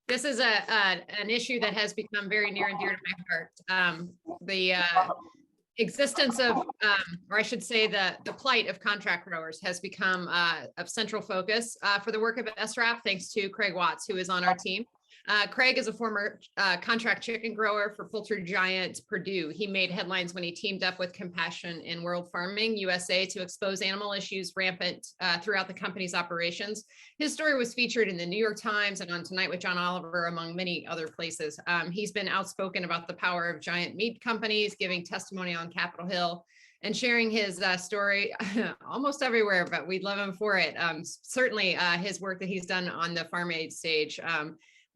This is an issue that has become very near and dear to my heart. The existence of, or I should say the plight of contract growers has become of central focus for the work of SRAP, thanks to Craig Watts, who is on our team. Craig is a former contract chicken grower for poultry giant Purdue. He made headlines when he teamed up with Compassion in World Farming USA to expose animal issues rampant throughout the company's operations. His story was featured in the New York Times and on Tonight with John Oliver, among many other places. He's been outspoken about the power of giant meat companies, giving testimony on Capitol Hill and sharing his story almost everywhere, but we love him for it. Certainly his work that he's done on the farm aid stage.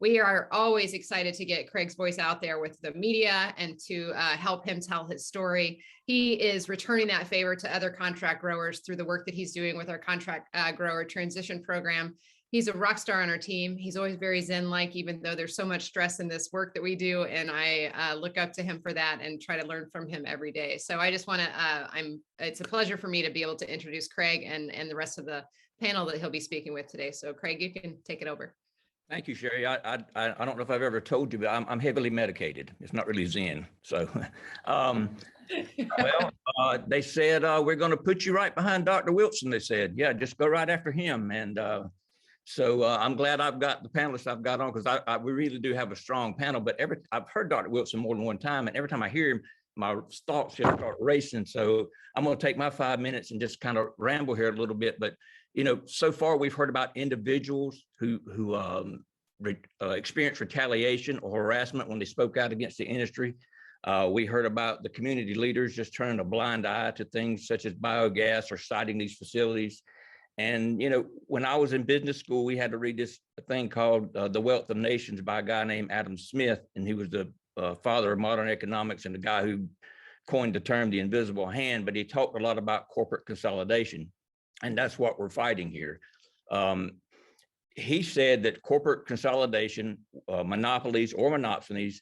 We are always excited to get Craig's voice out there with the media and to help him tell his story. He is returning that favor to other contract growers through the work that he's doing with our contract grower transition program. He's a rock star on our team. He's always very Zen-like, even though there's so much stress in this work that we do. And I look up to him for that and try to learn from him every day. So I just want to, it's a pleasure for me to be able to introduce Craig and the rest of the panel that he'll be speaking with today. So Craig, you can take it over. Thank you, Sherry. I don't know if I've ever told you, but I'm heavily medicated. It's not really Zen. So, they said, we're going to put you right behind Dr. Wilson. They said, yeah, just go right after him. And so I'm glad I've got the panelists I've got on, because we really do have a strong panel. But I've heard Dr. Wilson more than one time, and every time I hear him, my thoughts just start racing. So I'm going to take my 5 minutes and just kind of ramble here a little bit. But so far we've heard about individuals who experienced retaliation or harassment when they spoke out against the industry. We heard about the community leaders just turning a blind eye to things such as biogas or citing these facilities. And, when I was in business school, we had to read this thing called The Wealth of Nations by a guy named Adam Smith. And he was the father of modern economics and the guy who coined the term the invisible hand, but he talked a lot about corporate consolidation. And that's what we're fighting here. He said that corporate consolidation, monopolies or monopsonies,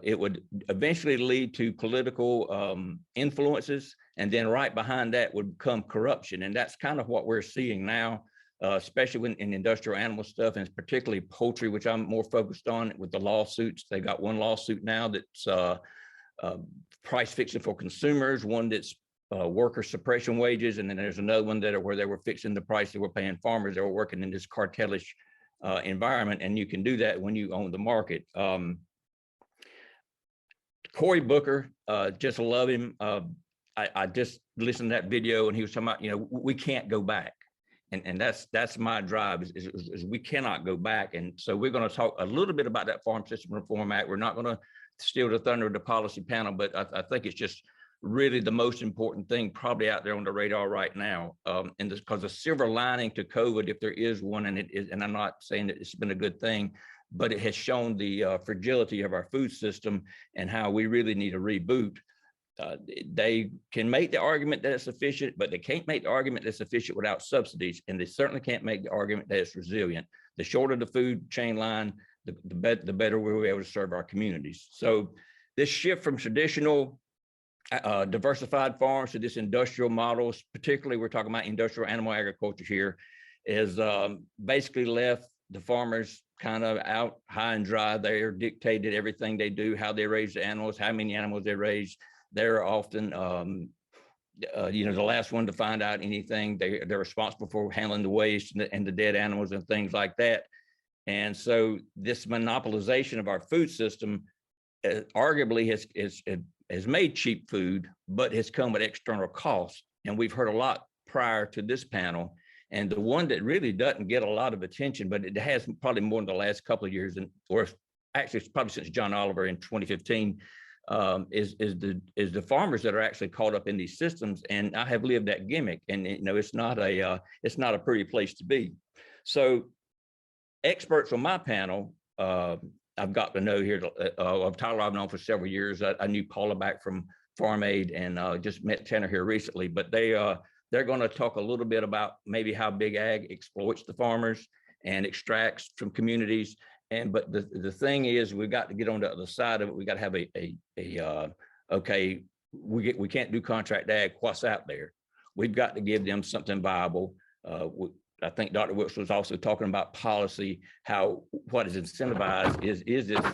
it would eventually lead to political influences. And then right behind that would come corruption. And that's kind of what we're seeing now, especially in industrial animal stuff, and particularly poultry, which I'm more focused on with the lawsuits. They got one lawsuit now that's price fixing for consumers, one that's worker suppression wages, and then there's another one where they were fixing the price they were paying farmers. They were working in this cartellish environment, and you can do that when you own the market. Cory Booker, just love him. I just listened to that video, and he was talking about, we can't go back, and that's my drive is we cannot go back. And so we're going to talk a little bit about that Farm System Reform Act. We're not going to steal the thunder of the policy panel, but I think it's just really the most important thing probably out there on the radar right now. And because the silver lining to COVID, if there is one, and it is, and I'm not saying that it's been a good thing, but it has shown the fragility of our food system and how we really need a reboot. They can make the argument that it's efficient, but they can't make the argument that's efficient without subsidies. And they certainly can't make the argument that it's resilient. The shorter the food chain line, the better we'll be able to serve our communities. So this shift from traditional diversified farms to this industrial models, particularly we're talking about industrial animal agriculture here, is basically left the farmers kind of out high and dry. They're dictated everything they do, how they raise the animals, how many animals they raise. They're often, the last one to find out anything. They're responsible for handling the waste and the dead animals and things like that. And so this monopolization of our food system arguably has made cheap food, but has come at external costs. And we've heard a lot prior to this panel. And the one that really doesn't get a lot of attention, but it has probably more in the last couple of years, or actually it's probably since John Oliver in 2015, is the farmers that are actually caught up in these systems. And I have lived that gimmick, and it's not a pretty place to be. So experts on my panel, I've got to know here of Tyler I've known for several years. I knew Paula back from Farm Aid, and just met Tanner here recently, but they're going to talk a little bit about maybe how big ag exploits the farmers and extracts from communities. But the thing is, we've got to get on the other side of it. We got to have okay, we can't do contract ag. What's out there? We've got to give them something viable. I think Dr. Wilkes was also talking about policy, how what is incentivized is this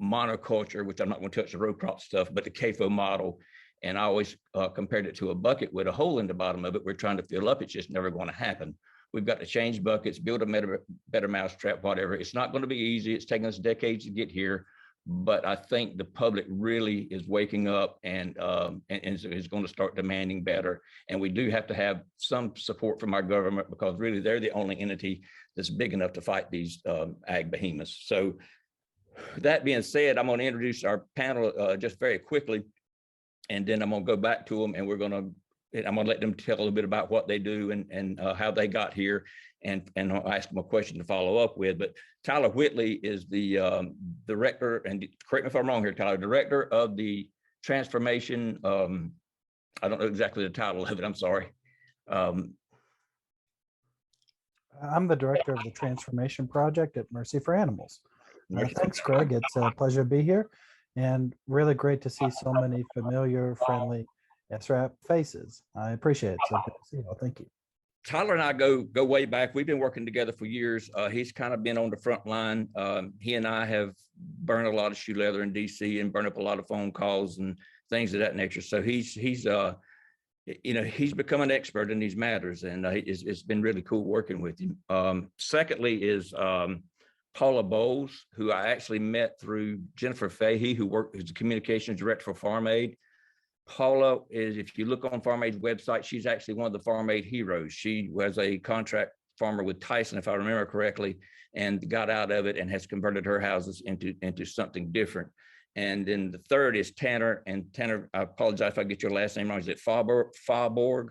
monoculture, which I'm not going to touch the row crop stuff, but the CAFO model. And I always compared it to a bucket with a hole in the bottom of it. We're trying to fill up. It's just never going to happen. We've got to change buckets, build a better mousetrap, whatever. It's not going to be easy. It's taken us decades to get here. But I think the public really is waking up and is going to start demanding better. And we do have to have some support from our government, because really they're the only entity that's big enough to fight these ag behemoths. So that being said, I'm going to introduce our panel just very quickly, and then I'm going to go back to them, and I'm going to let them tell a little bit about what they do and how they got here, and I'll ask them a question to follow up with. But Tyler Whitley is the director, and correct me if I'm wrong here, Tyler, director of the Transfarmation. I don't know exactly the title of it. I'm sorry. I'm the director of the Transformation Project at Mercy for Animals. Thanks, Greg. It's a pleasure to be here, and really great to see so many familiar, friendly SRAP faces. I appreciate it. So good to see you all. Thank you. Tyler and I go way back. We've been working together for years. He's kind of been on the front line. He and I have burned a lot of shoe leather in DC and burned up a lot of phone calls and things of that nature. So he's become an expert in these matters, and it's been really cool working with him. Secondly is Paula Boles, who I actually met through Jennifer Fahey, who worked as the communications director for Farm Aid. Paula is, if you look on Farm Aid's website, she's actually one of the Farm Aid heroes. She was a contract farmer with Tyson, if I remember correctly, and got out of it and has converted her houses into something different. And then the third is Tanner. And Tanner, I apologize if I get your last name wrong. Is it Faaborg?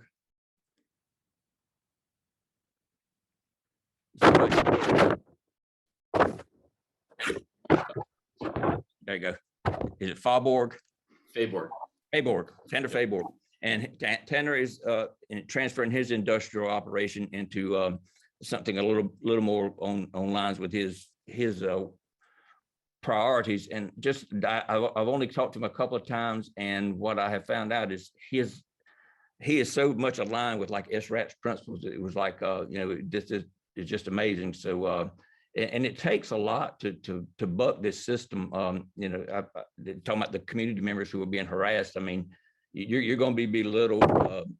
There you go. Is it Faaborg? Faaborg, Tanner Faaborg. And Tanner is transferring his industrial operation into something a little more on lines with his priorities. And just I've only talked to him a couple of times, and what I have found out is he is so much aligned with like SRAP's principles. It was like this is just amazing. So and it takes a lot to buck this system. Talking about the community members who are being harassed. I mean, you're going to be belittled.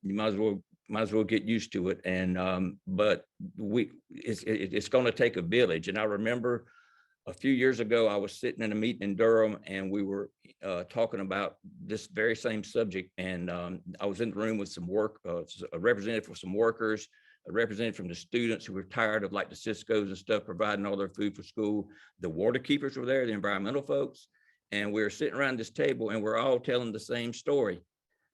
You might as well get used to it. And but it's going to take a village. And I remember a few years ago, I was sitting in a meeting in Durham, and we were talking about this very same subject. And I was in the room with a representative for some workers, a representative from the students who were tired of like the Cisco's and stuff providing all their food for school. The water keepers were there, the environmental folks, and we were sitting around this table, and we're all telling the same story.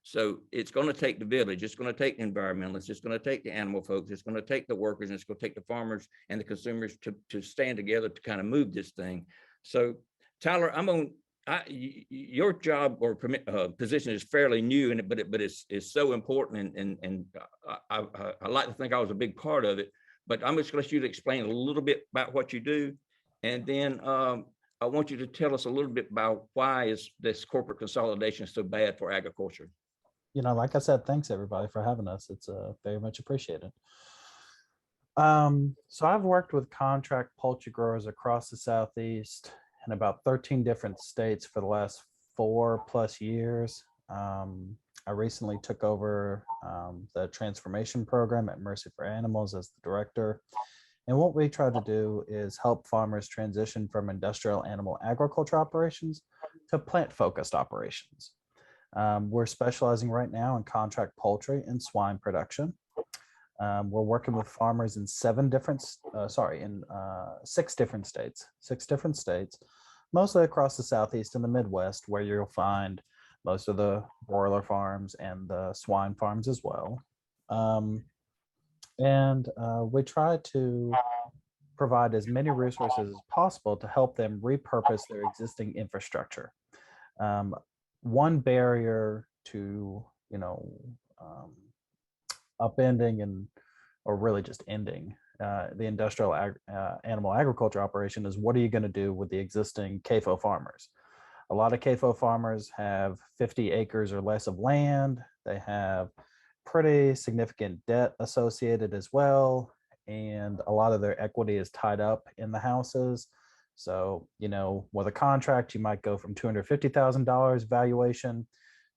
So it's going to take the village. It's going to take the environmentalists. It's going to take the animal folks. It's going to take the workers, and it's going to take the farmers and the consumers to stand together to kind of move this thing. So Tyler, your job or position is fairly new, but it's so important, and I like to think I was a big part of it. But I'm just going to let you to explain a little bit about what you do, and then I want you to tell us a little bit about why is this corporate consolidation so bad for agriculture. Like I said, thanks everybody for having us. It's very much appreciated. So I've worked with contract poultry growers across the Southeast in about 13 different states for the last 4+ years. I recently took over the Transformation program at Mercy for Animals as the director. And what we try to do is help farmers transition from industrial animal agriculture operations to plant-focused operations. We're specializing right now in contract poultry and swine production. We're working with farmers in 6 different states, mostly across the Southeast and the Midwest, where you'll find most of the broiler farms and the swine farms as well. We try to provide as many resources as possible to help them repurpose their existing infrastructure. One barrier to, upending or really just ending the industrial animal agriculture operation is, what are you going to do with the existing CAFO farmers? A lot of CAFO farmers have 50 acres or less of land. They have pretty significant debt associated as well. And a lot of their equity is tied up in the houses. So, with a contract, you might go from $250,000 valuation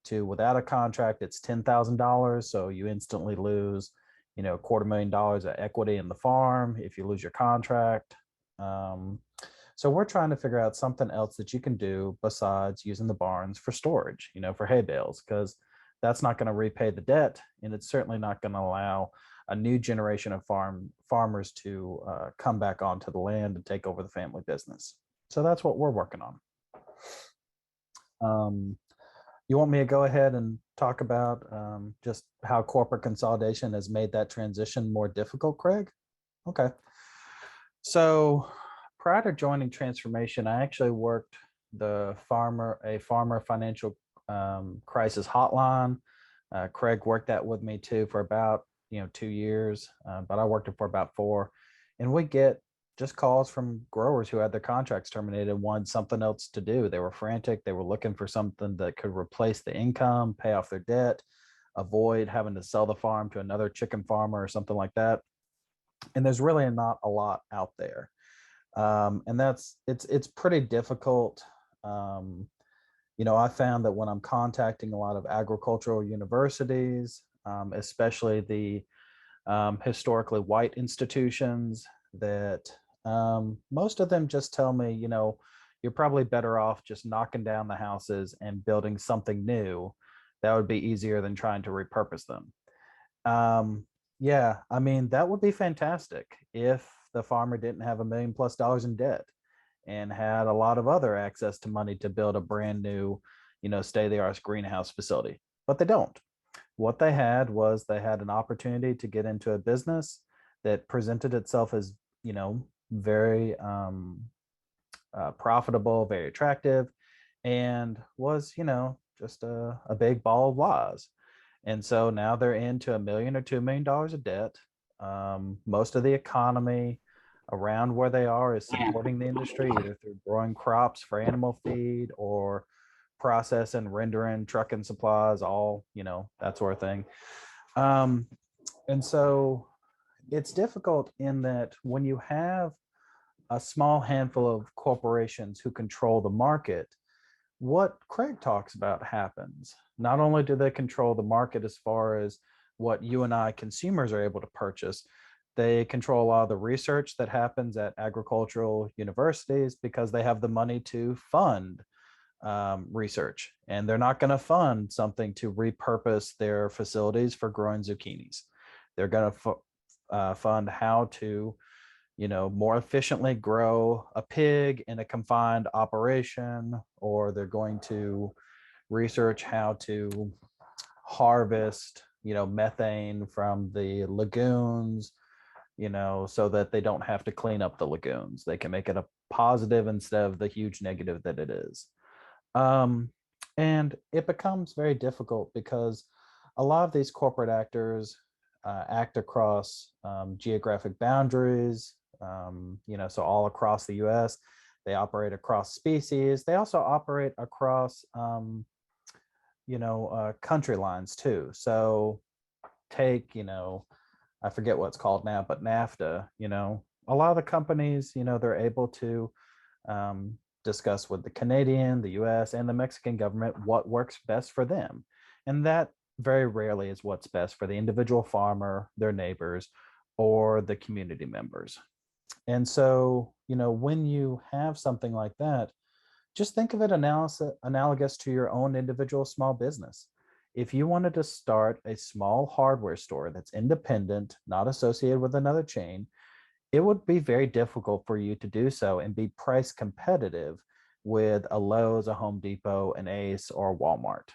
to without a contract, it's $10,000. So you instantly lose, $250,000 of equity in the farm if you lose your contract. So we're trying to figure out something else that you can do besides using the barns for storage, for hay bales, because that's not going to repay the debt, and it's certainly not going to allow a new generation of farmers to come back onto the land and take over the family business. So that's what we're working on. You want me to go ahead and talk about just how corporate consolidation has made that transition more difficult, Craig? Okay. So prior to joining Transfarmation, I actually worked a farmer financial crisis hotline. Craig worked that with me too for about 2 years, but I worked it for about 4. And we get just calls from growers who had their contracts terminated, wanted something else to do. They were frantic. They were looking for something that could replace the income, pay off their debt, avoid having to sell the farm to another chicken farmer or something like that. And there's really not a lot out there. And it's pretty difficult. I found that when I'm contacting a lot of agricultural universities, especially the historically white institutions, that most of them just tell me, you're probably better off just knocking down the houses and building something new. That would be easier than trying to repurpose them. Yeah, I mean, that would be fantastic if the farmer didn't have $1 million+ in debt and had a lot of other access to money to build a brand new, state-of-the-art greenhouse facility. But they don't. What they had was an opportunity to get into a business that presented itself as, very profitable, very attractive, and was, just a big ball of lies. And so now they're into $1 million or $2 million of debt. Most of the economy around where they are is supporting the industry, either through growing crops for animal feed or processing, rendering, trucking supplies, all, that sort of thing. And so it's difficult in that when you have a small handful of corporations who control the market, what Craig talks about happens. Not only do they control the market as far as what you and I consumers are able to purchase, they control a lot of the research that happens at agricultural universities because they have the money to fund research. And they're not going to fund something to repurpose their facilities for growing zucchinis. They're going to fund how to more efficiently grow a pig in a confined operation, or they're going to research how to harvest, methane from the lagoons, so that they don't have to clean up the lagoons. They can make it a positive instead of the huge negative that it is. And it becomes very difficult because a lot of these corporate actors act across geographic boundaries, so all across the US. They operate across species. They also operate across, country lines too. So take, I forget what it's called now, but NAFTA, a lot of the companies, they're able to discuss with the Canadian, the US, and the Mexican government what works best for them. And that very rarely is what's best for the individual farmer, their neighbors, or the community members. And so, when you have something like that, just think of it analogous to your own individual small business. If you wanted to start a small hardware store that's independent, not associated with another chain, it would be very difficult for you to do so and be price competitive with a Lowe's, a Home Depot, an Ace, or a Walmart.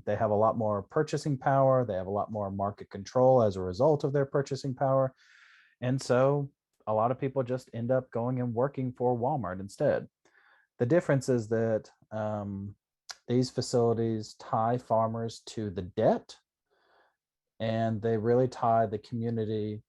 They have a lot more purchasing power. They have a lot more market control as a result of their purchasing power. And so a lot of people just end up going and working for Walmart instead. The difference is that these facilities tie farmers to the debt, and they really tie the community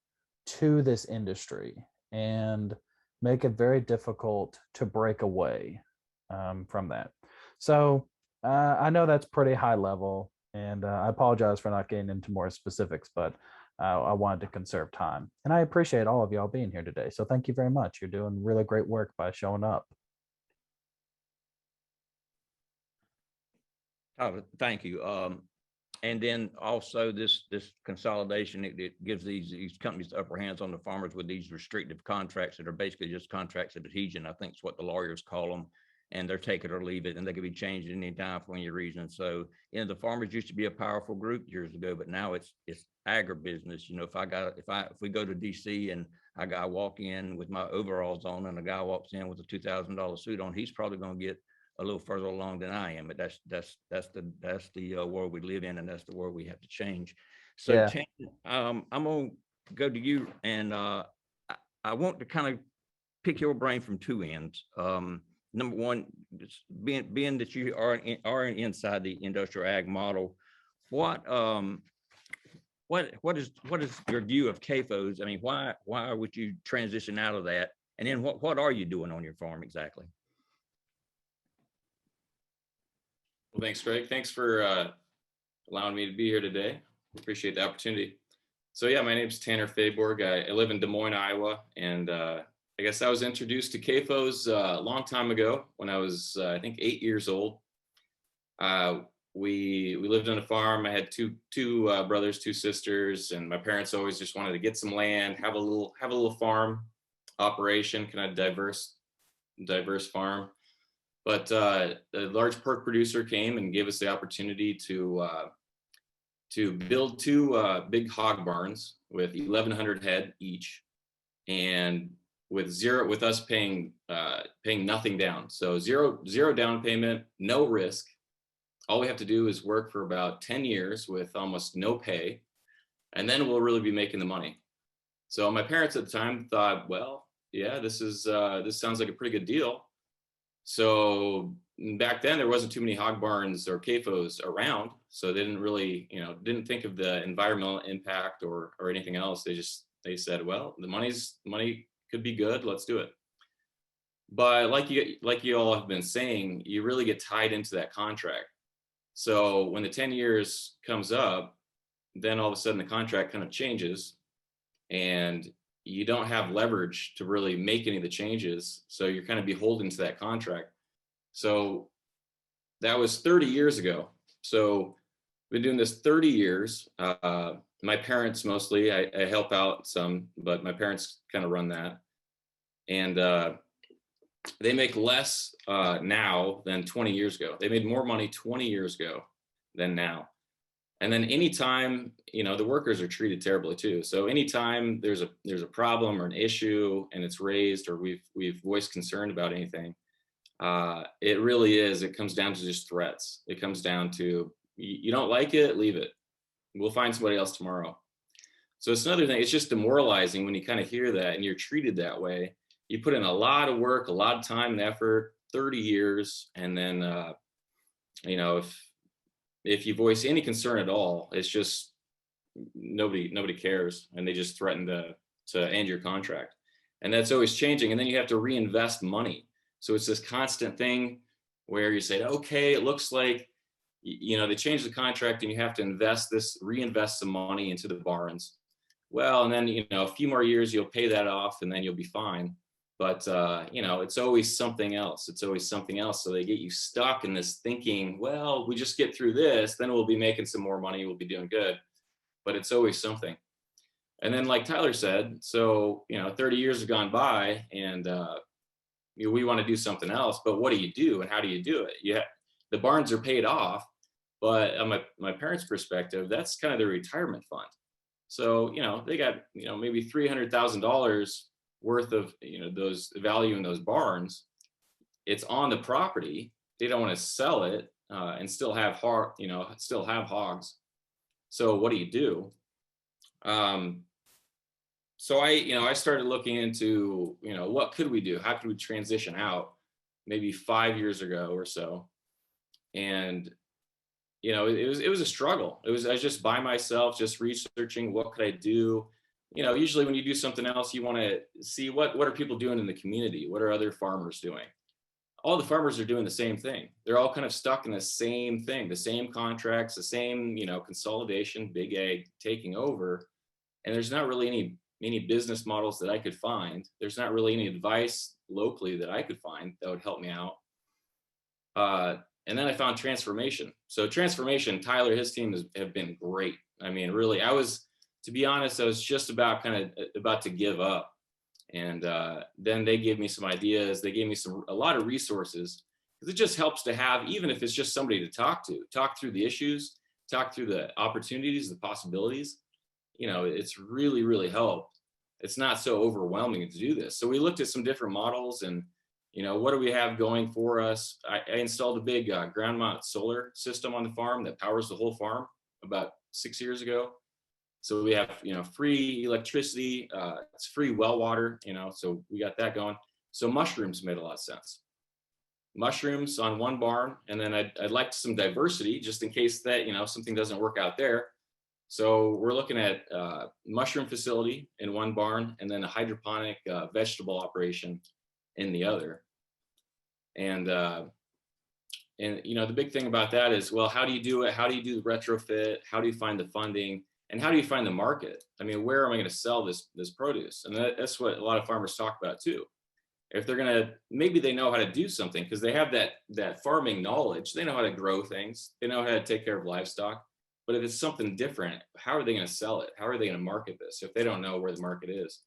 to this industry and make it very difficult to break away from that. So I know that's pretty high level, And I apologize for not getting into more specifics, but I wanted to conserve time. And I appreciate all of y'all being here today. So thank you very much. You're doing really great work by showing up. Oh, thank you. And then also this consolidation, it gives these companies the upper hands on the farmers with these restrictive contracts that are basically just contracts of adhesion. I think it's what the lawyers call them, and they're take it or leave it, and they can be changed at any time for any reason. So, the farmers used to be a powerful group years ago, but now it's agribusiness. If we go to DC and I walk in with my overalls on, and a guy walks in with a $2,000 suit on, he's probably going to get a little further along than I am, but that's the world we live in, and that's the world we have to change. So, Yeah. I'm gonna go to you, and I want to kind of pick your brain from two ends. Number one, being that you are inside the industrial ag model, what is your view of CAFOs? I mean, why would you transition out of that? And then what are you doing on your farm exactly? Well, thanks, Greg. Thanks for allowing me to be here today. Appreciate the opportunity. So yeah, my name's Tanner Faaborg. I live in Des Moines, Iowa, and I guess I was introduced to CAFOs a long time ago when I was, I think, 8 years old. We lived on a farm. I had two brothers, two sisters, and my parents always just wanted to get some land, have a little farm operation, kind of diverse farm. But a large pork producer came and gave us the opportunity to build two big hog barns with 1,100 head each, and with us paying nothing down. So zero down payment, no risk. All we have to do is work for about 10 years with almost no pay, and then we'll really be making the money. So my parents at the time thought, well, yeah, this sounds like a pretty good deal. So back then there wasn't too many hog barns or CAFOs around, so they didn't really, didn't think of the environmental impact or anything else. They said, well, the money could be good, let's do it. But like you all have been saying, you really get tied into that contract. So when the 10 years comes up, then all of a sudden the contract kind of changes, and you don't have leverage to really make any of the changes. So you're kind of beholden to that contract. So that was 30 years ago. So we've been doing this 30 years. My parents mostly, I help out some, but my parents kind of run that. And they make less now than 20 years ago. They made more money 20 years ago than now. And then anytime, the workers are treated terribly too. So anytime there's a problem or an issue and it's raised, or we've voiced concern about anything, it comes down to just threats. It comes down to, you don't like it, leave it. We'll find somebody else tomorrow. So it's another thing. It's just demoralizing when you kind of hear that and you're treated that way. You put in a lot of work, a lot of time and effort, 30 years, and then, if you voice any concern at all, it's just nobody cares, and they just threaten to end your contract. And that's always changing. And then you have to reinvest money. So it's this constant thing where you say, okay, it looks like, they change the contract and you have to reinvest some money into the barns. Well, and then, a few more years, you'll pay that off and then you'll be fine. But, it's always something else. It's always something else. So they get you stuck in this thinking, well, we just get through this, then we'll be making some more money. We'll be doing good. But it's always something. And then like Tyler said, so, 30 years have gone by, and we want to do something else. But what do you do and how do you do it? The barns are paid off. But on my parents' perspective, that's kind of their retirement fund. So, they got, maybe $300,000 worth of those value in those barns. It's on the property. They don't want to sell it and still have hogs. So what do you do? So I started looking into what could we do? How could we transition out? Maybe 5 years ago or so, and it was a struggle. I was just by myself, just researching what could I do. Usually when you do something else, you want to see what are people doing in the community? What are other farmers doing? all the farmers are doing the same thing. They're all kind of stuck in the same thing, the same contracts, the same, consolidation, big ag taking over. And there's not really any business models that I could find. There's not really any advice locally that I could find that would help me out. And then I found Transfarmation. So Transfarmation, Tyler, his team have been great. I mean, really, to be honest, I was just about to give up. And then they gave me some ideas. They gave me a lot of resources, because it just helps to have, even if it's just somebody to talk through the issues, talk through the opportunities, the possibilities. It's really, really helped. It's not so overwhelming to do this. So we looked at some different models, and what do we have going for us? I installed a big ground mount solar system on the farm that powers the whole farm about 6 years ago. So we have, free electricity, it's free well water, so we got that going. So mushrooms made a lot of sense. Mushrooms on one barn, and then I'd like some diversity just in case that, something doesn't work out there. So we're looking at mushroom facility in one barn, and then a hydroponic vegetable operation in the other. And the big thing about that is, well, how do you do it? How do you do the retrofit? How do you find the funding? And how do you find the market? I mean, where am I going to sell this produce? And that's what a lot of farmers talk about too. If they're going to, maybe they know how to do something because they have that farming knowledge. They know how to grow things. They know how to take care of livestock. But if it's something different, how are they going to sell it? How are they going to market this if they don't know where the market is?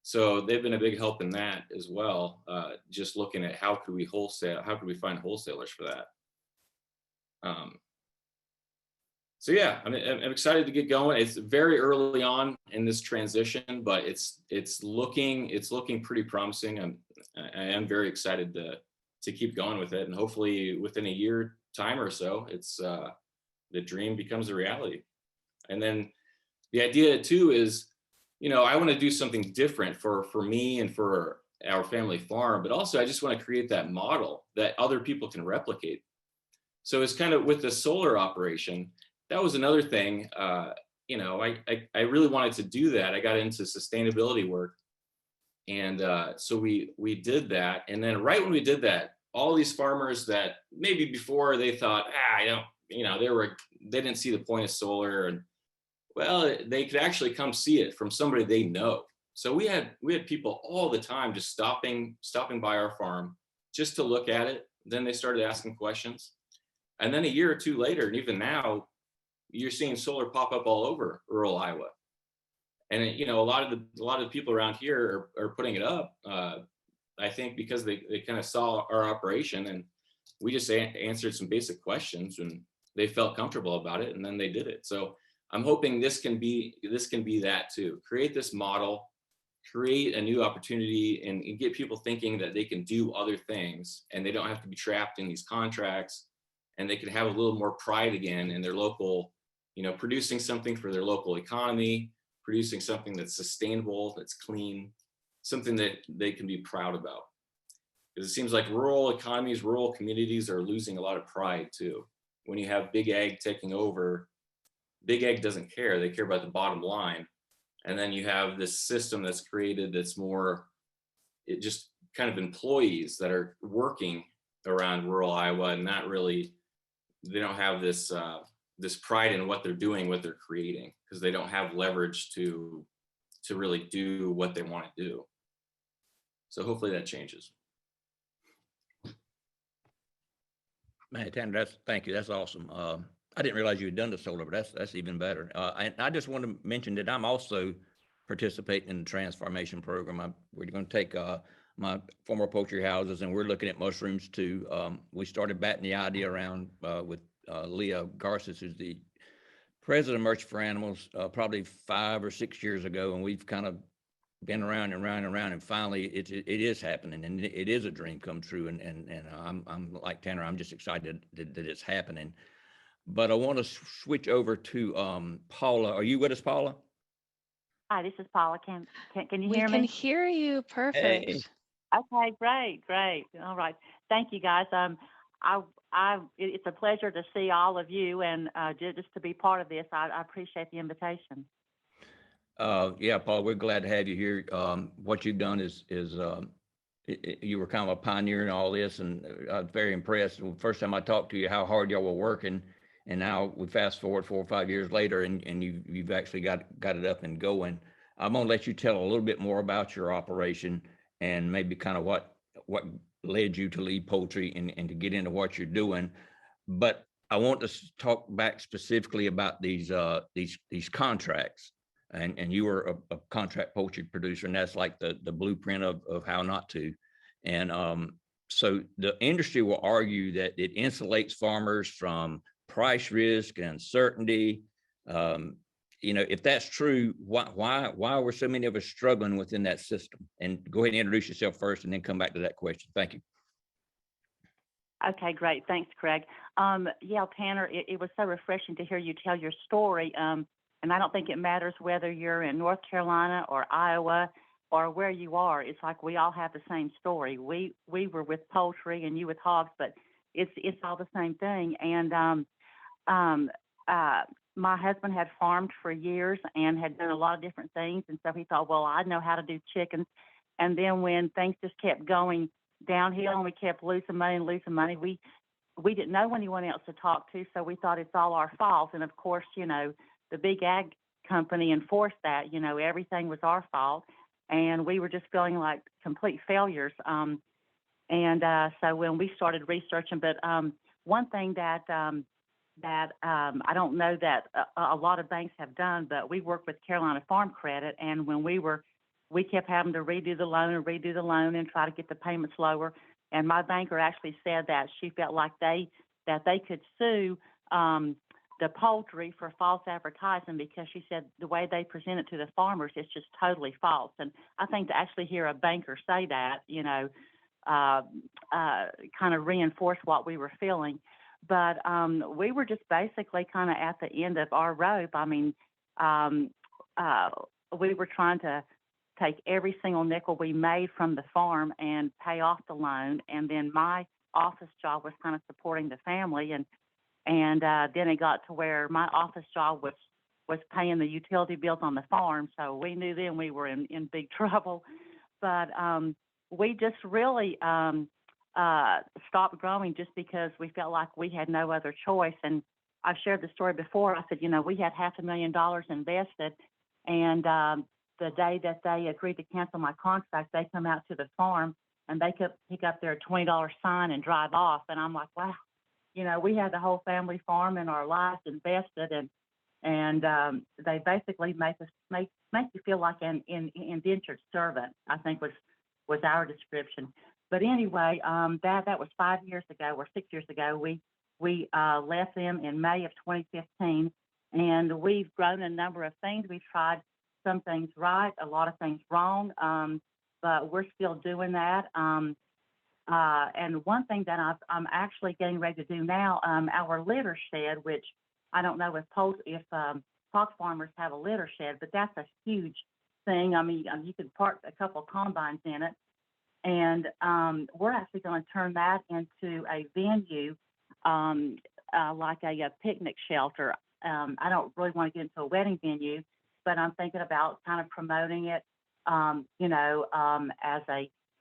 So they've been a big help in that as well. Just looking at how could we find wholesalers for that? So yeah, I'm excited to get going. It's very early on in this transition, but it's looking pretty promising. I am very excited to keep going with it, and hopefully within a year time or so, it's the dream becomes a reality. And then the idea too is, I want to do something different for me and for our family farm, but also I just want to create that model that other people can replicate. So it's kind of with the solar operation. That was another thing, I really wanted to do that. I got into sustainability work. And so we did that. And then right when we did that, all these farmers that maybe before they thought, they didn't see the point of solar, and well, they could actually come see it from somebody they know. So we had people all the time just stopping by our farm just to look at it. Then they started asking questions. And then a year or two later, and even now, you're seeing solar pop up all over rural Iowa. And a lot of the people around here are putting it up. I think because they kind of saw our operation, and we just answered some basic questions, and they felt comfortable about it, and then they did it. So I'm hoping this can be that too. Create this model, create a new opportunity, and get people thinking that they can do other things, and they don't have to be trapped in these contracts, and they can have a little more pride again in their local, producing something for their local economy, producing something that's sustainable, that's clean, something that they can be proud about. Because it seems like rural economies, rural communities are losing a lot of pride too. When you have big ag taking over, big ag doesn't care. They care about the bottom line. And then you have this system that's created that's more, it just kind of employees that are working around rural Iowa, and not really, they don't have this this pride in what they're doing, what they're creating, because they don't have leverage to really do what they want to do. So hopefully that changes. Man, Tanner, thank you. That's awesome. I didn't realize you had done the solar, but that's even better. And I just want to mention that I'm also participating in the Transfarmation program. We're going to take my former poultry houses, and we're looking at mushrooms too. We started batting the idea around with Leah Garces, who's the president of Merchant for Animals, probably 5 or 6 years ago, and we've kind of been around and around and around, and finally it is happening, and it is a dream come true. And I'm like Tanner, I'm just excited that it's happening. But I want to switch over to Paula. Are you with us, Paula? Hi, this is Paula. Can you We hear can me? hear you perfect. Hey. Okay, great. All right. Thank you, guys. It's a pleasure to see all of you, and just to be part of this. I appreciate the invitation. Yeah, Paul, we're glad to have you here. What you've done is you were kind of a pioneer in all this, and I was very impressed. First time I talked to you, how hard y'all were working, and now we fast forward 4 or 5 years later, and you've actually got it up and going. I'm gonna let you tell a little bit more about your operation and maybe kind of what led you to leave poultry and to get into what you're doing. But I want to talk back specifically about these contracts. And you were a contract poultry producer, and that's like the blueprint of how not to. And so the industry will argue that it insulates farmers from price risk and uncertainty. If that's true, why were so many of us struggling within that system? And go ahead and introduce yourself first, and then come back to that question. Thank you. Okay, great. Thanks, Craig. Yeah, Tanner, it was so refreshing to hear you tell your story. And I don't think it matters whether you're in North Carolina or Iowa or where you are. It's like we all have the same story. We were with poultry and you with hogs, but it's all the same thing. And my husband had farmed for years and had done a lot of different things. And so he thought, well, I know how to do chickens. And then when things just kept going downhill and we kept losing money, we didn't know anyone else to talk to. So we thought it's all our fault. And of course, the big ag company enforced that, everything was our fault. And we were just feeling like complete failures. So when we started researching, but one thing that I don't know that a lot of banks have done, but we work with Carolina Farm Credit. And when we kept having to redo the loan and try to get the payments lower. And my banker actually said that she felt like they could sue the poultry for false advertising, because she said the way they present it to the farmers is just totally false. And I think to actually hear a banker say that, kind of reinforced what we were feeling. But we were just basically kind of at the end of our rope. I mean, we were trying to take every single nickel we made from the farm and pay off the loan. And then my office job was kind of supporting the family. And then it got to where my office job was paying the utility bills on the farm. So we knew then we were in big trouble. But we just really stopped growing just because we felt like we had no other choice. And I've shared the story before. I said, we had $500,000 invested. And the day that they agreed to cancel my contract, they come out to the farm and they could pick up their $20 sign and drive off. And I'm like, wow. We had the whole family farm in our lives invested, and they basically make you feel like an indentured servant, I think was our description. But anyway, that was 5 years ago or 6 years ago. We left them in May of 2015, and we've grown a number of things. We've tried some things right, a lot of things wrong, but we're still doing that. And one thing that I'm actually getting ready to do now, our litter shed, which I don't know if hog farmers have a litter shed, but that's a huge thing. I mean, you could park a couple combines in it. And we're actually going to turn that into a venue, like a picnic shelter. I don't really want to get into a wedding venue, but I'm thinking about kind of promoting it, as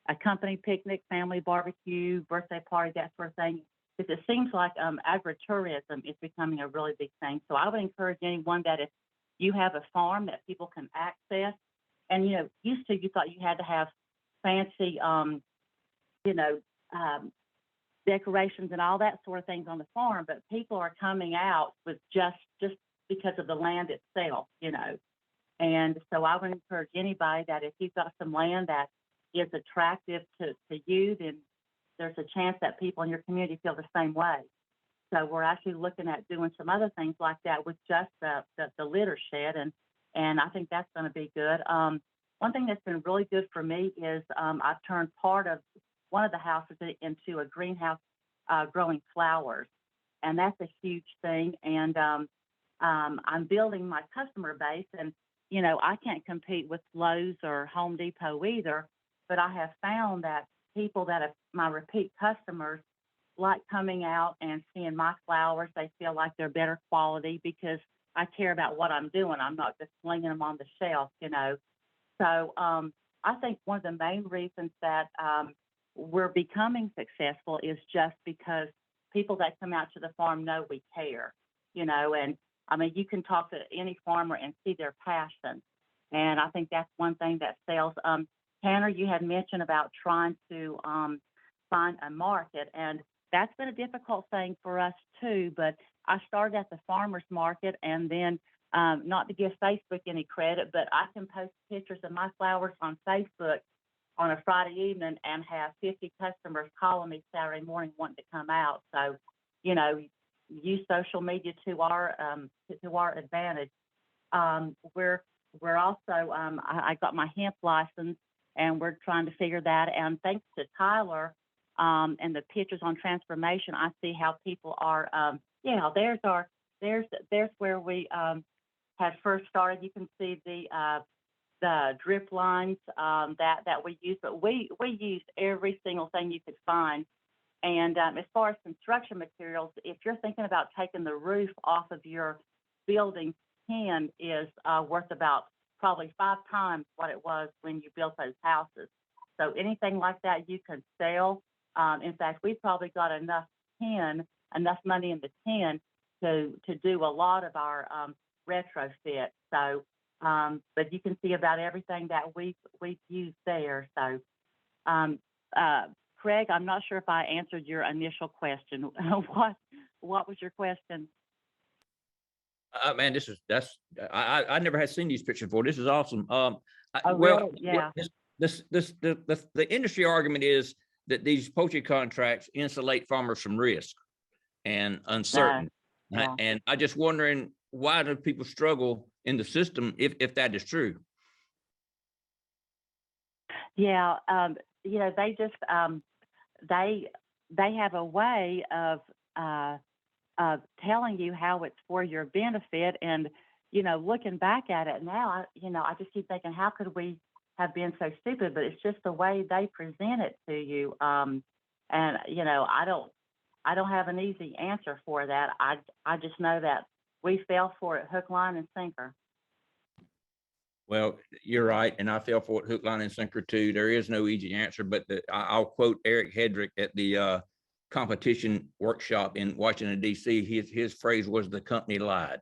a company picnic, family barbecue, birthday party, that sort of thing. Because it seems like agritourism is becoming a really big thing. So I would encourage anyone that if you have a farm that people can access, and, used to you thought you had to have fancy, decorations and all that sort of things on the farm, but people are coming out with just because of the land itself, And so I would encourage anybody that if you've got some land that is attractive to you, then there's a chance that people in your community feel the same way. So we're actually looking at doing some other things like that with just the litter shed, and I think that's going to be good. One thing that's been really good for me is I've turned part of one of the houses into a greenhouse growing flowers, and that's a huge thing. And I'm building my customer base, and I can't compete with Lowe's or Home Depot either, but I have found that people that are my repeat customers like coming out and seeing my flowers. They feel like they're better quality because I care about what I'm doing. I'm not just slinging them on the shelf, So I think one of the main reasons that we're becoming successful is just because people that come out to the farm know we care, you know, and I mean, you can talk to any farmer and see their passion. And I think that's one thing that sells. Tanner, you had mentioned about trying to find a market, and that's been a difficult thing for us too. But I started at the farmers market, and then not to give Facebook any credit, but I can post pictures of my flowers on Facebook on a Friday evening and have 50 customers calling me Saturday morning wanting to come out. So, you know, use social media to our advantage. We're also I got my hemp license, and we're trying to figure that. And thanks to Tyler and the pictures on Transfarmation, I see how people are. There's where we had first started. You can see the drip lines that we use, but we used every single thing you could find. And as far as construction materials, if you're thinking about taking the roof off of your building, tin is worth about probably 5 times what it was when you built those houses. So anything like that you can sell. In fact, we probably got enough money in the tin to do a lot of our retrofit. So, but you can see about everything that we've used there. So, Craig, I'm not sure if I answered your initial question. What was your question? Man, I never had seen these pictures before. This is awesome. Really? Yeah. The industry argument is that these poultry contracts insulate farmers from risk and uncertainty. Yeah. And I just wondering, why do people struggle in the system if that is true? Yeah, you know, they just they have a way of telling you how it's for your benefit. And you know, looking back at it now, I just keep thinking, how could we have been so stupid? But it's just the way they present it to you. And you know, I don't have an easy answer for that. I just know that we fell for it hook, line, and sinker. Well, you're right, and I fell for it hook, line, and sinker too. There is no easy answer, but I'll quote Eric Hedrick at the competition workshop in Washington, D.C. His phrase was, "The company lied,"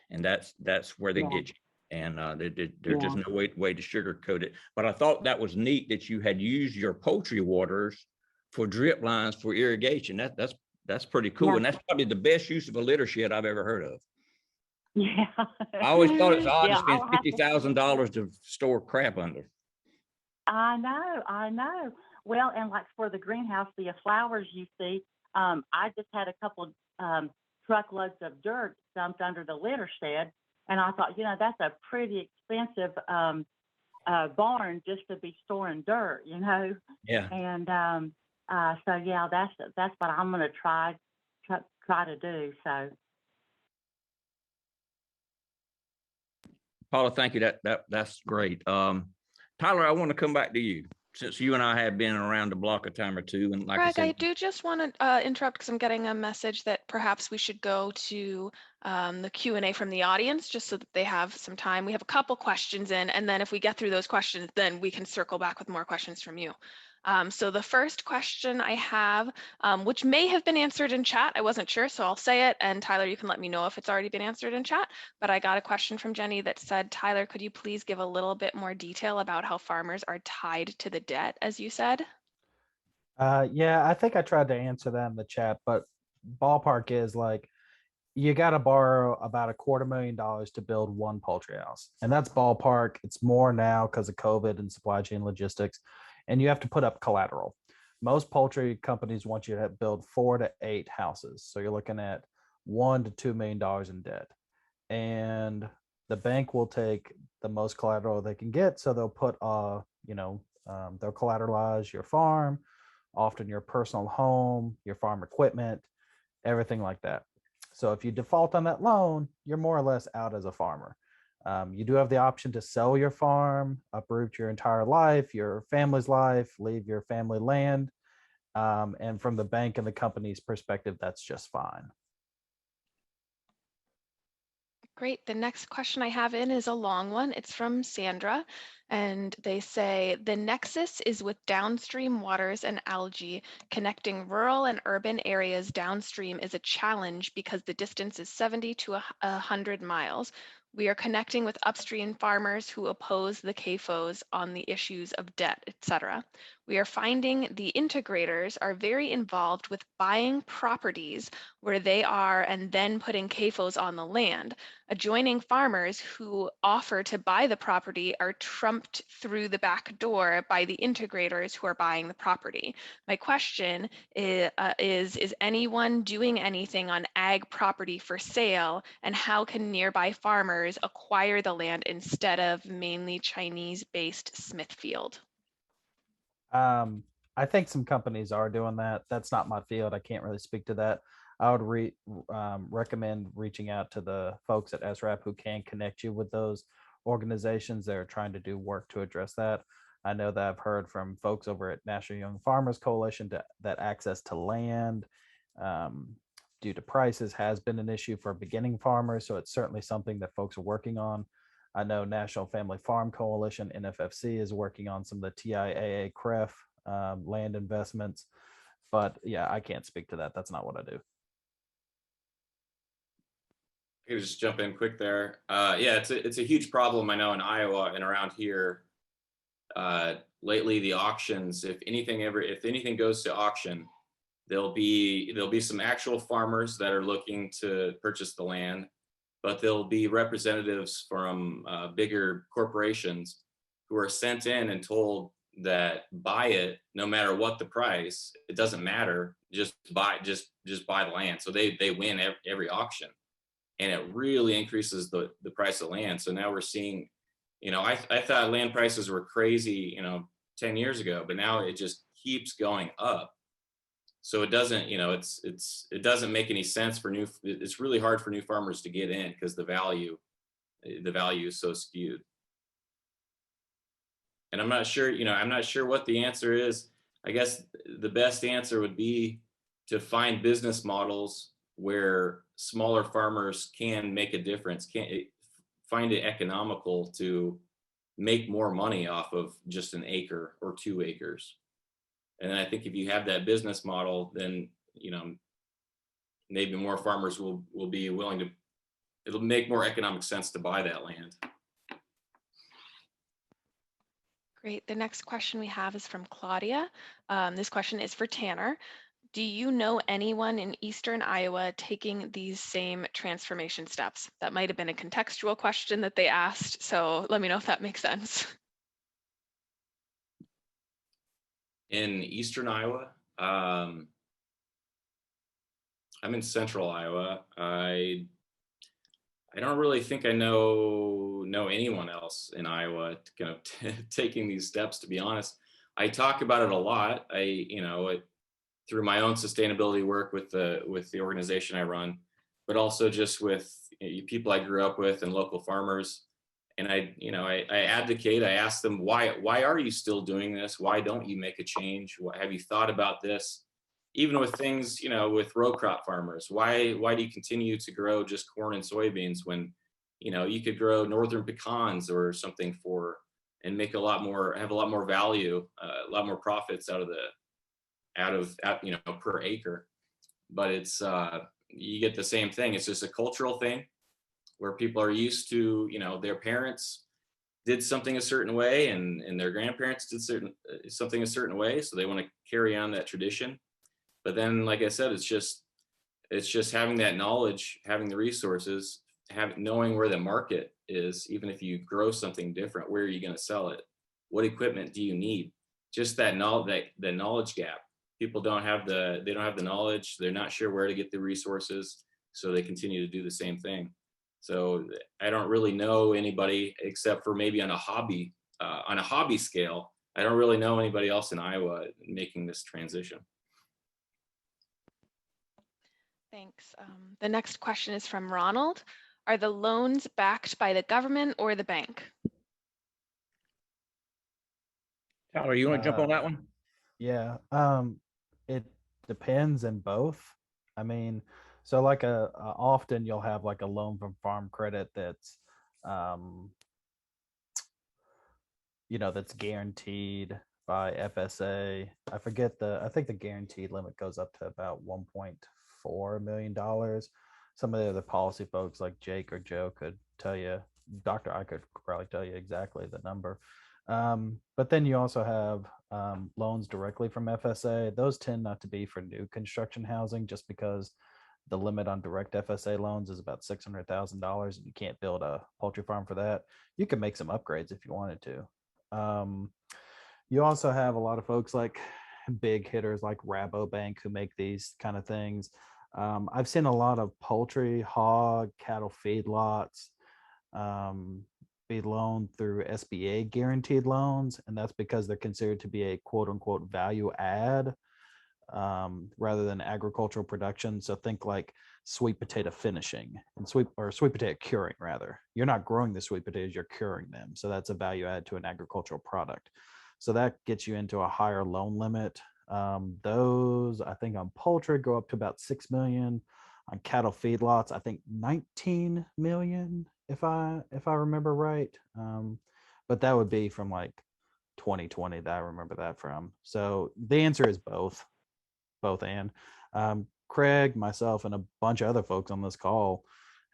and that's where they get you. And there's just no way to sugarcoat it. But I thought that was neat that you had used your poultry waters for drip lines for irrigation. That's pretty cool, and that's probably the best use of a litter shed I've ever heard of. Yeah. I always thought it's odd to spend $50,000 to store crap under. I know. Well, and like for the greenhouse, the flowers you see, I just had a couple truckloads of dirt dumped under the litter shed, and I thought, you know, that's a pretty expensive barn just to be storing dirt, you know. Yeah. And so yeah, that's what I'm going to try to do. So. Paula, thank you. That's great. Tyler, I want to come back to you, since you and I have been around the block a time or two. And like Greg, I I said, do just want to interrupt because I'm getting a message that perhaps we should go to the Q&A from the audience, just so that they have some time. We have a couple questions in, and then if we get through those questions, then we can circle back with more questions from you. So the first question I have, which may have been answered in chat, I wasn't sure, so I'll say it, and Tyler, you can let me know if it's already been answered in chat, but I got a question from Jenny that said, Tyler, could you please give a little bit more detail about how farmers are tied to the debt, as you said? Yeah, I think I tried to answer that in the chat, but ballpark is like, you got to borrow about $250,000 to build one poultry house. And that's ballpark. It's more now because of COVID and supply chain logistics. And you have to put up collateral. Most poultry companies want you to build 4 to 8 houses. So you're looking at $1 to $2 million in debt. And the bank will take the most collateral they can get. So they'll put, they'll collateralize your farm, often your personal home, your farm equipment, everything like that. So if you default on that loan, you're more or less out as a farmer. You do have the option to sell your farm, uproot your entire life, your family's life, leave your family land. And from the bank and the company's perspective, that's just fine. Great. The next question I have in is a long one. It's from Sandra, and they say the nexus is with downstream waters and algae. Connecting rural and urban areas downstream is a challenge because the distance is 70 to 100 miles. We are connecting with upstream farmers who oppose the CAFOs on the issues of debt, etc. We are finding the integrators are very involved with buying properties where they are and then putting CAFOs on the land. Adjoining farmers who offer to buy the property are trumped through the back door by the integrators who are buying the property. My question is anyone doing anything on ag property for sale, and how can nearby farmers acquire the land instead of mainly Chinese-based Smithfield? I think some companies are doing that. That's not my field. I can't really speak to that. I would recommend reaching out to the folks at SRAP who can connect you with those organizations that are trying to do work to address that. I know that I've heard from folks over at National Young Farmers Coalition that access to land due to prices has been an issue for beginning farmers. So it's certainly something that folks are working on. I know National Family Farm Coalition, NFFC, is working on some of the TIAA CREF land investments. But yeah, I can't speak to that. That's not what I do. I could just jump in quick there. Yeah, it's a huge problem, I know, in Iowa and around here. Lately, the auctions, if anything goes to auction, there'll be some actual farmers that are looking to purchase the land, but there'll be representatives from bigger corporations who are sent in and told that buy it no matter what the price. It doesn't matter. Just buy the land. So they win every auction. And it really increases the price of land. So now we're seeing, I thought land prices were crazy, 10 years ago, but now it just keeps going up. So it doesn't, it doesn't make any sense for it's really hard for new farmers to get in because the value is so skewed. And I'm not sure what the answer is. I guess the best answer would be to find business models where smaller farmers can make a difference, find it economical to make more money off of just an acre or 2 acres. And then I think if you have that business model, then, maybe more farmers will be willing to, it'll make more economic sense to buy that land. Great. The next question we have is from Claudia. This question is for Tanner. Do you know anyone in Eastern Iowa taking these same transformation steps? That might have been a contextual question that they asked, so let me know if that makes sense. In Eastern Iowa, I'm in Central Iowa. I don't really think I know anyone else in Iowa taking these steps, to be honest. I talk about it a lot. Through my own sustainability work with the organization I run, but also just with people I grew up with and local farmers. And I advocate, I ask them, why are you still doing this? Why don't you make a change? Have you thought about this? Even with things, with row crop farmers, why do you continue to grow just corn and soybeans when, you could grow northern pecans or something and have a lot more value, a lot more profits out of per acre. But it's you get the same thing. It's just a cultural thing where people are used to, their parents did something a certain way and their grandparents did something a certain way, so they want to carry on that tradition. But then, like I said, it's just having that knowledge, having the resources, knowing where the market is. Even if you grow something different, where are you going to sell it? What equipment do you need? Just that knowledge gap. People don't have the knowledge. They're not sure where to get the resources, so they continue to do the same thing. So I don't really know anybody except for maybe on a hobby scale. I don't really know anybody else in Iowa making this transition. Thanks. The next question is from Ronald. Are the loans backed by the government or the bank? Tyler, you want to jump on that one? Yeah, it depends in both. I mean, So like often you'll have like a loan from Farm Credit that's, that's guaranteed by FSA. I think the guaranteed limit goes up to about $1.4 million. Some of the other policy folks like Jake or Joe could tell you, Dr. I could probably tell you exactly the number. But then you also have loans directly from FSA. Those tend not to be for new construction housing just because the limit on direct FSA loans is about $600,000 and you can't build a poultry farm for that. You can make some upgrades if you wanted to. You also have a lot of folks like big hitters like Rabobank who make these kind of things. I've seen a lot of poultry, hog, cattle feedlots be loaned through SBA guaranteed loans, and that's because they're considered to be a quote unquote value add rather than agricultural production. So think like sweet potato finishing and sweet potato curing rather. You're not growing the sweet potatoes, you're curing them. So that's a value add to an agricultural product. So that gets you into a higher loan limit. Those I think on poultry go up to about 6 million. On cattle feedlots, I think 19 million if I remember right. But that would be from like 2020 that I remember that from. So the answer is both. And Craig, myself, and a bunch of other folks on this call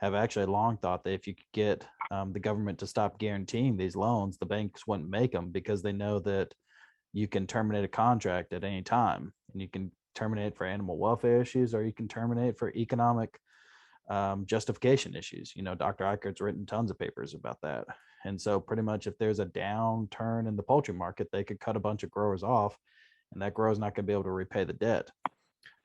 have actually long thought that if you could get the government to stop guaranteeing these loans, the banks wouldn't make them because they know that you can terminate a contract at any time, and you can terminate for animal welfare issues, or you can terminate for economic justification issues. Dr. Eichert's written tons of papers about that. And so pretty much if there's a downturn in the poultry market, they could cut a bunch of growers off, and that grower's not going to be able to repay the debt.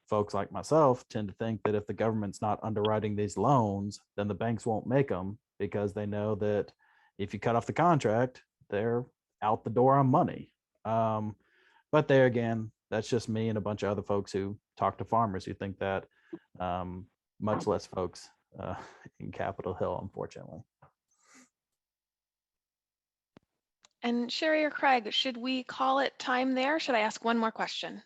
Folks like myself tend to think that if the government's not underwriting these loans, then the banks won't make them because they know that if you cut off the contract, they're out the door on money. But there again, that's just me and a bunch of other folks who talk to farmers who think that, much less folks in Capitol Hill, unfortunately. And Sherry or Craig, should we call it time there? Should I ask one more question?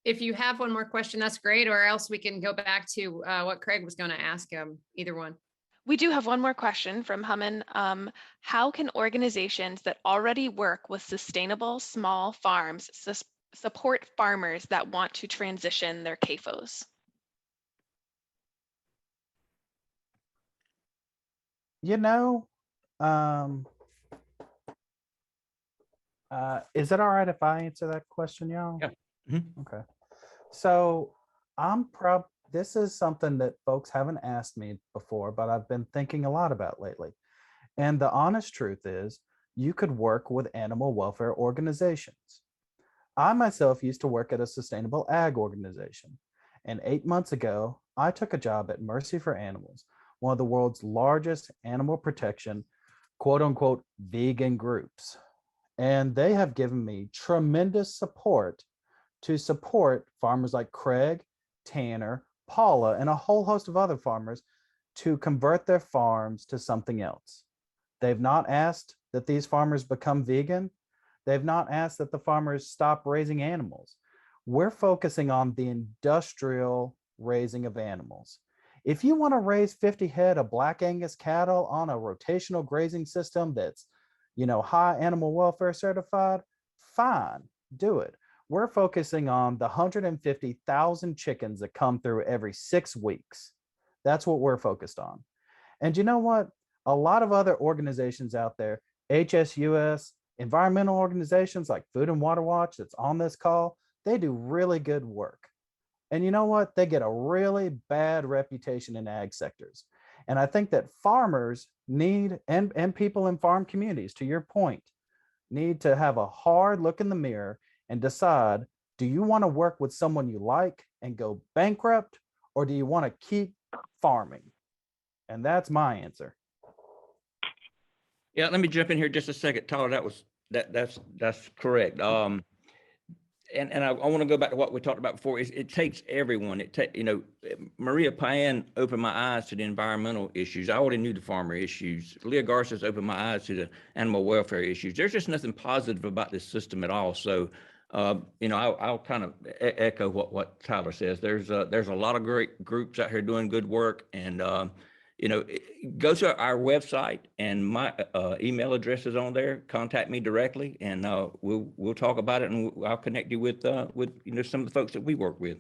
If you have one more question, that's great, or else we can go back to what Craig was going to ask him, either one. We do have one more question from Hummin. How can organizations that already work with sustainable small farms support farmers that want to transition their CAFOs? Is it all right if I answer that question, y'all? Yeah. Mm-hmm. Okay. So this is something that folks haven't asked me before, but I've been thinking a lot about lately. And the honest truth is, you could work with animal welfare organizations. I myself used to work at a sustainable ag organization. And 8 months ago, I took a job at Mercy for Animals, one of the world's largest animal protection, quote unquote, vegan groups. And they have given me tremendous support to support farmers like Craig, Tanner, Paula, and a whole host of other farmers to convert their farms to something else. They've not asked that these farmers become vegan. They've not asked that the farmers stop raising animals. We're focusing on the industrial raising of animals. If you want to raise 50 head of Black Angus cattle on a rotational grazing system that's, high animal welfare certified, fine, do it. We're focusing on the 150,000 chickens that come through every 6 weeks. That's what we're focused on. And you know what? A lot of other organizations out there, HSUS, environmental organizations like Food and Water Watch that's on this call, they do really good work. And you know what? They get a really bad reputation in ag sectors. And I think that farmers need, and people in farm communities, to your point, need to have a hard look in the mirror and decide, do you want to work with someone you like and go bankrupt, or do you want to keep farming? And that's my answer. Yeah, let me jump in here just a second, Tyler. That's correct. And I want to go back to what we talked about before. It takes everyone. Maria Payan opened my eyes to the environmental issues. I already knew the farmer issues. Leah Garces opened my eyes to the animal welfare issues. There's just nothing positive about this system at all. So You know, I'll kind of echo what Tyler says. There's a lot of great groups out here doing good work, and you know, go to our website, and my email address is on there. Contact me directly, and we'll talk about it, and I'll connect you with you know, some of the folks that we work with.